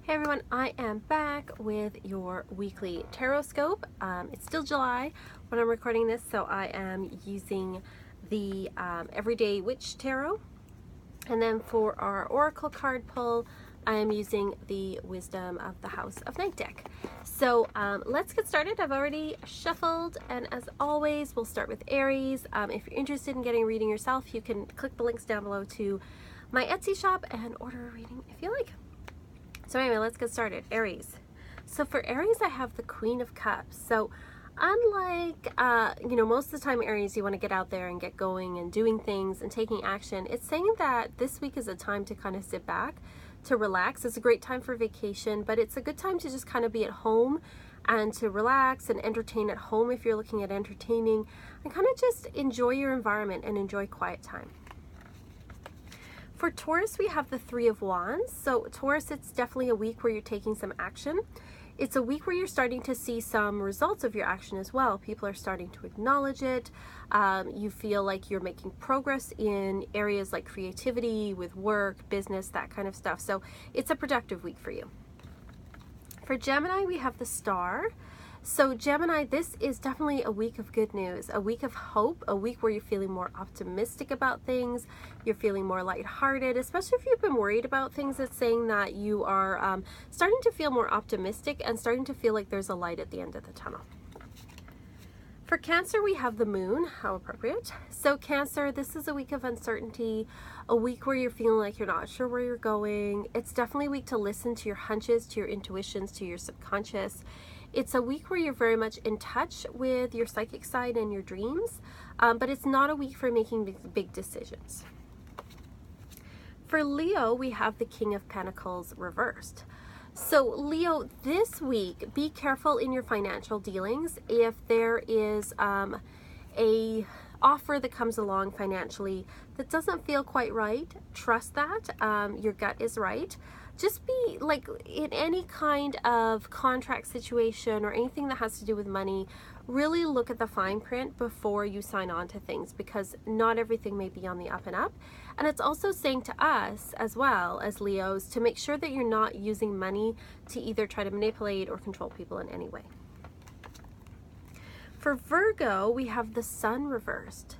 Hey everyone, I am back with your weekly Tarotscope. It's still July when I'm recording this, so I am using the Everyday Witch Tarot. And then for our Oracle card pull, I am using the Wisdom of the House of Night deck. So let's get started. I've already shuffled, and as always, we'll start with Aries. If you're interested in getting a reading yourself, you can click the links down below to my Etsy shop and order a reading if you like. So anyway, let's get started. Aries. So for Aries, I have the Queen of Cups. So unlike, most of the time Aries, you want to get out there and get going and doing things and taking action. It's saying that this week is a time to kind of sit back, to relax. It's a great time for vacation, but it's a good time to just kind of be at home and to relax and entertain at home if you're looking at entertaining, and kind of just enjoy your environment and enjoy quiet time. For Taurus, we have the Three of Wands. So Taurus, it's definitely a week where you're taking some action. It's a week where you're starting to see some results of your action as well. People are starting to acknowledge it. You feel like you're making progress in areas like creativity, with work, business, that kind of stuff. So it's a productive week for you. For Gemini, we have the Star. So Gemini, this is definitely a week of good news, a week of hope, a week where you're feeling more optimistic about things, you're feeling more lighthearted, especially if you've been worried about things. It's saying that you are starting to feel more optimistic and starting to feel like there's a light at the end of the tunnel. For Cancer, we have the Moon. How appropriate. So Cancer, this is a week of uncertainty, a week where you're feeling like you're not sure where you're going. It's definitely a week to listen to your hunches, to your intuitions, to your subconscious. It's a week where you're very much in touch with your psychic side and your dreams, but it's not a week for making big decisions. For Leo, we have the King of Pentacles reversed. So Leo, this week, be careful in your financial dealings. If there is a offer that comes along financially that doesn't feel quite right, trust that. Your gut is right. Just be like, in any kind of contract situation or anything that has to do with money, really look at the fine print before you sign on to things, because not everything may be on the up and up. And it's also saying to us as well as Leos to make sure that you're not using money to either try to manipulate or control people in any way. For Virgo, we have the Sun reversed.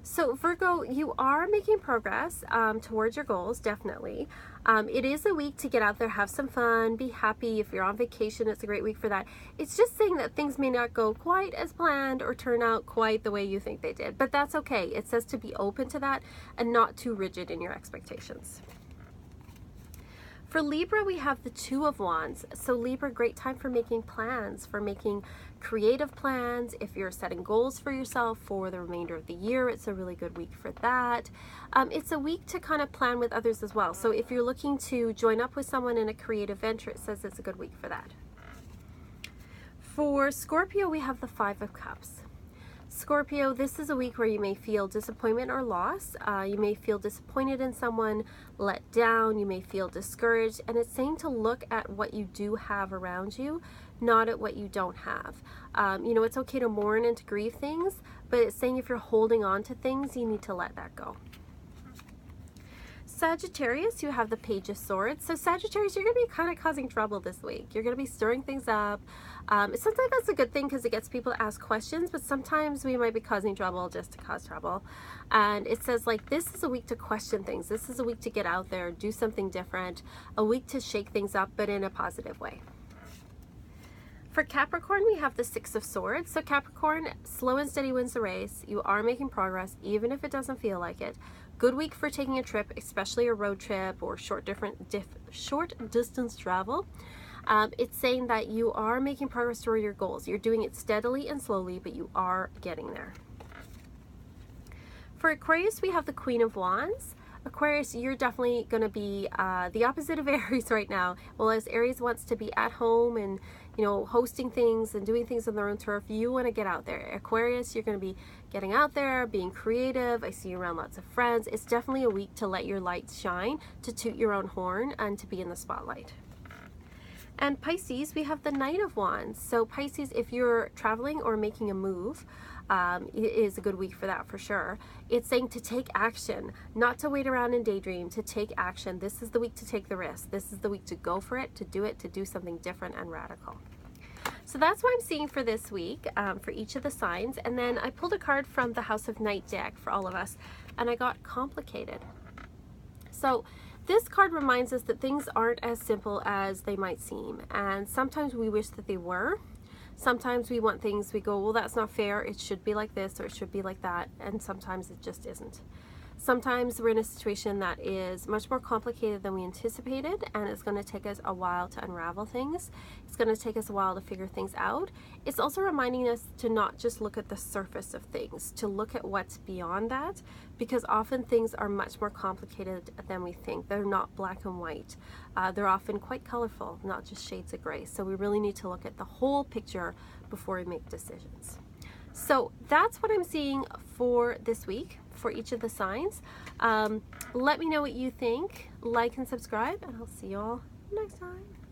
So Virgo, you are making progress towards your goals, definitely. It is a week to get out there, have some fun, be happy. If you're on vacation, it's a great week for that. It's just saying that things may not go quite as planned or turn out quite the way you think they did, but that's okay. It says to be open to that and not too rigid in your expectations. For Libra, we have the Two of Wands. So Libra, great time for making plans, for making creative plans. If you're setting goals for yourself for the remainder of the year, it's a really good week for that. It's a week to kind of plan with others as well. So if you're looking to join up with someone in a creative venture, it says it's a good week for that. For Scorpio, we have the Five of Cups. Scorpio, this is a week where you may feel disappointment or loss. You may feel disappointed in someone, let down, you may feel discouraged, and it's saying to look at what you do have around you, not at what you don't have. It's okay to mourn and to grieve things, but it's saying if you're holding on to things, you need to let that go. Sagittarius, you have the Page of Swords. So Sagittarius, you're going to be kind of causing trouble this week. You're going to be stirring things up. Sometimes that's a good thing because it gets people to ask questions, but sometimes we might be causing trouble just to cause trouble. And it says, like, this is a week to question things. This is a week to get out there, do something different, a week to shake things up, but in a positive way. For Capricorn, we have the Six of Swords. So Capricorn, slow and steady wins the race. You are making progress, even if it doesn't feel like it. Good week for taking a trip, especially a road trip or short distance travel. It's saying that you are making progress toward your goals. You're doing it steadily and slowly, but you are getting there. For Aquarius, we have the Queen of Wands. Aquarius, you're definitely going to be the opposite of Aries right now. Well, as Aries wants to be at home and hosting things and doing things on their own turf, you want to get out there. Aquarius, you're going to be getting out there, being creative. I see you around lots of friends. It's definitely a week to let your light shine, to toot your own horn, and to be in the spotlight. And Pisces, we have the Knight of Wands. So Pisces, if you're traveling or making a move, it is a good week for that for sure. It's saying to take action, not to wait around and daydream, to take action. This is the week to take the risk. This is the week to go for it, to do something different and radical. So that's what I'm seeing for this week, for each of the signs. And then I pulled a card from the House of Night deck for all of us, and I got complicated. So this card reminds us that things aren't as simple as they might seem, and sometimes we wish that they were. Sometimes we want things, we go, well, that's not fair, it should be like this or it should be like that, and sometimes it just isn't. Sometimes we're in a situation that is much more complicated than we anticipated, and it's going to take us a while to unravel things. It's going to take us a while to figure things out. It's also reminding us to not just look at the surface of things, to look at what's beyond that, because often things are much more complicated than we think. They're not black and white. They're often quite colorful, not just shades of gray. So we really need to look at the whole picture before we make decisions. So that's what I'm seeing for this week for each of the signs. Let me know what you think. Like and subscribe, and I'll see you all next time.